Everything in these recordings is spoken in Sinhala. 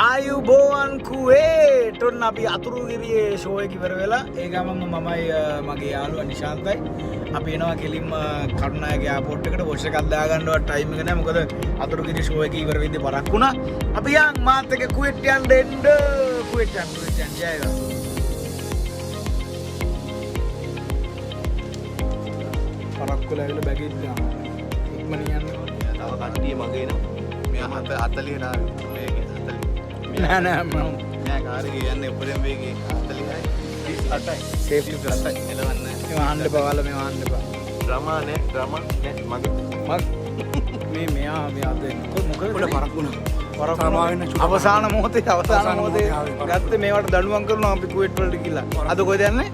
ආයුබෝවන් කුවේට් ඔන්න අපි අතුරුගිරියේ ෂෝ එක ඉවර වෙලා ඒ ගමන්ම මමයි මගේ යාළුවා නිශාන්තයි අපි එනවා කෙලින්ම කරුණායක එයාපෝට් එකට වොච් එකක් දාගන්නවත් ටයිම් එක නැහැ මොකද අතුරුගිරිය ෂෝ එක ඉවර වෙද්දී පරක් වුණා අපි යන් මාත් එක්ක කුවේට් යන්න කුවේට් යන්න ජයවා පරක් කොලා ඇවිල්ලා බැගේජ් දාන්න ඉක්මනින් යන්න තව කට්ටිය මගේ න මෙයා 40 නාවි වේගේ 40 නෑ මම මෙයා කාර්යය යන්නේ උපරිම වේගේ 40යි 38යි සේෆ්ටි ප්ලස් එලවන්න මේ වහන්න බාල මේ වහන්න බා ඩ්‍රමා නෑ මගේ මක් මෙයා අද මොකද පරක් වුණා අවසාන මොහොතේ ගත්තේ මේවට දඬුවම් කරනවා අපි කුවේට් වලට ගිහලා අද කොහෙද යන්නේ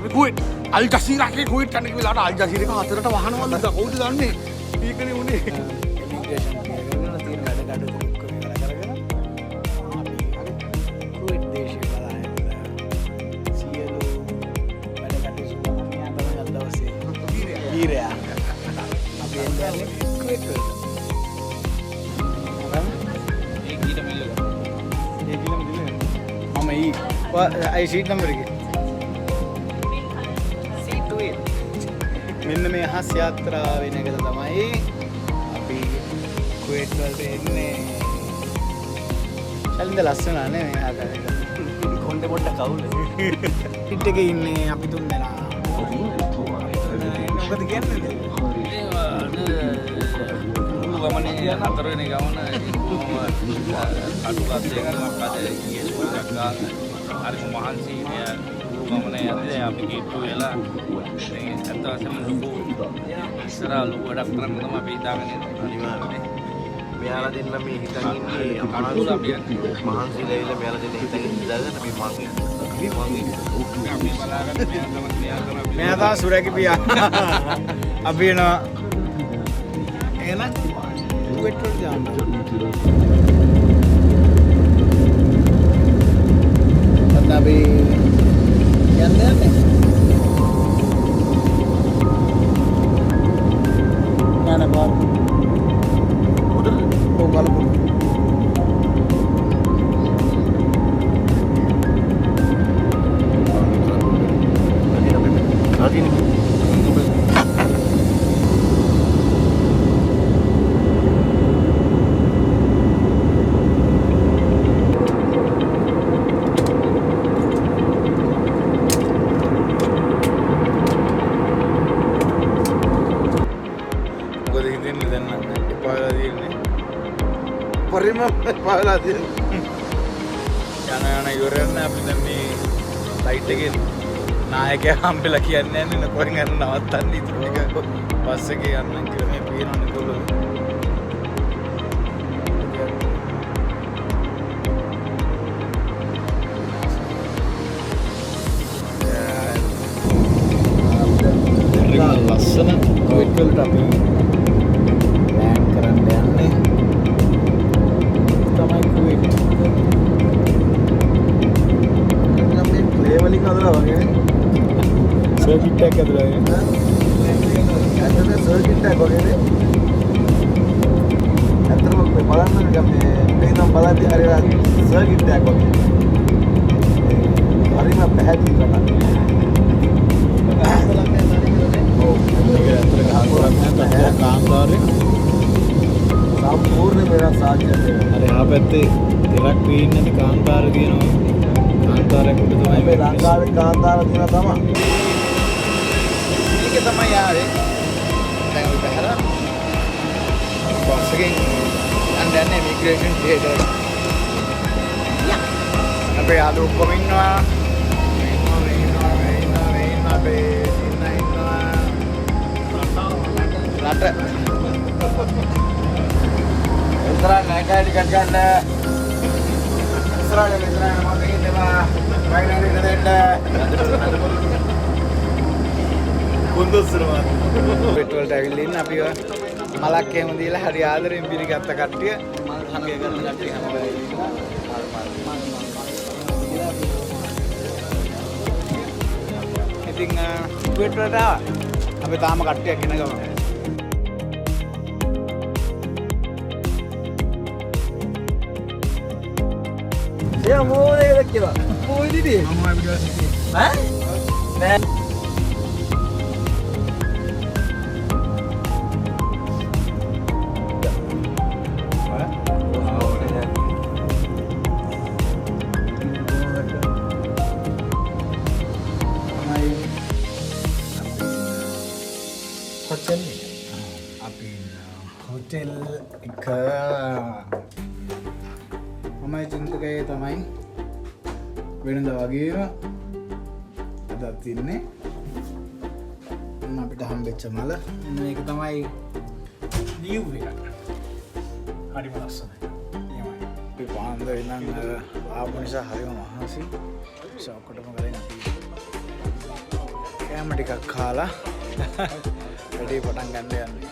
කුවේට් අල් ජසීරාගේ කුවේට් යන්න කියලා අල් ජසීරා එක හතරට වහනවා නේද කවුද දන්නේ ඒකනේ උනේ ඉමිග්‍රේෂන් කියලා තියෙන වැඩ කඩ ඔක්කොම ඉවර කරගෙන අපි කුවේට් දේශේ බලන්න සියලු වැඩ කටයුතු මෙයා තමයි අද දවසේ වීරයා අපි එන්නේ කුවේට් වලට आई सीट नंबर की මෙන්න මේ හස් යාත්‍රා වෙන එක තමයි අපි කුවේට් වලට එන්නේ. ශලින්ද ලස්සන නේ මේ ආකාරයට. කොණ්ඩේ පොඩ්ඩක් කවුල. පිට එකේ ඉන්නේ අපි තුන් දෙනා. මොකද කියන්නේ? ගමනේ යන අතර වෙන ගමන අඩුගත් එකක් අද ගියේ ස්කූල් එකක් හරි මහන්සි ගමනේ යද්දී අපි කීප්පු වෙලා මේ අත වශයෙන්ම ලොකු ඉස්සරහ ලොකු වැඩක් කරන්න තමයි අපි හිතාගෙන අනිවාර්යයෙන් මෙයාලා දෙන්න මේ හිතන් ඉන්නේ අනුර අපි මහන්සිලා ඉල මෙයාලා දෙන්න හිතන් ඉඳගෙන අපි මගේ අපි බලාගෙන මෙයා තමයි සුරැකි පියා. අපි එනවා එහෙනම් කුවේට් වලට යන්න. අපි යන්නේ නෑ බාර උඩ බලමු පාවලා තියෙන යන ඉවරන්න අපි දැන් මේ ලයිට් එකේ නායකයා හම්බෙලා කියන්නේ නැහැ නේ කොහෙන් යන නවත්තන්නේ ඉතින් ටික බස් එකේ යන්න කියලා මේ පේනවනේ කොල්ලෝ ලස්සන කුවේට් වලට අපි ලෑන්ඩ් කරන්න යන්නේ වලින් හදලා වගේ සර්කිට් එකක් ඇතුළේ නේ ඇත්තට සර්කිට් එකක් වගේ ඇත්තටම බලන්න නිකන් මේ නම් බලද්දි හරියට සර්කිට් එකක් වගේ හරිම පැහැදිලි කරනවා ඔව් ඒක ඇත්තට ගහකොලක් නැහැ කාන්තාරේ සම්පූර්ණ වෙනස් සාධ්‍යයක් අර එහා පැත්තේ දෙකක් පේන්නේ කාන්තාර කියනවා කාන්තාරයක් උඩ තමයි මේ ලංකාවේ කාන්තාර තියෙනවා තමයි. මේක තමයි ආවේ. දැන් ඔය බහැලා බස් එකෙන් යන්නේ ඉමිග්‍රේෂන් ගේට් එකට. අපේ යාළුවෝ ඔක්කොම ඉන්නවා. රට. ඉස්සරහ නැගලා ටිකක් ගන්න. ඉස්සරහට මම ඉන්නවා. වයින්රි දෙන්න. කුන්දොස්තරවා. කුවේට් වලට ඇවිල්ලා ඉන්න අපි මලක් එහෙම දීලා හරි ආදරෙන් පිළිගත්ත කට්ටිය මල් හංගය කරන කට්ටිය හැම වෙලාවෙම ඉන්නවා. ඉතින් කුවේට් වලට අපි තාම කට්ටියක් එන ගමන් එයා මොකද කියලා කොයිද ඉතින් මම වීඩියෝ එකක් ඈ නෑ hotel එක මම චින්තකයේ තමයි වෙනද වගේම අදත් ඉන්නේ අපිට හම්බෙච්ච මල මේක තමයි view එක හරිම ලස්සනයි අපි පාන්දර ඉඳන් ආපු නිසා හරිම මහන්සි ඔක්කොටම කලින් අපි කෑම ටිකක් කාලා වැඩේ පටන් ගන්න යන්නේ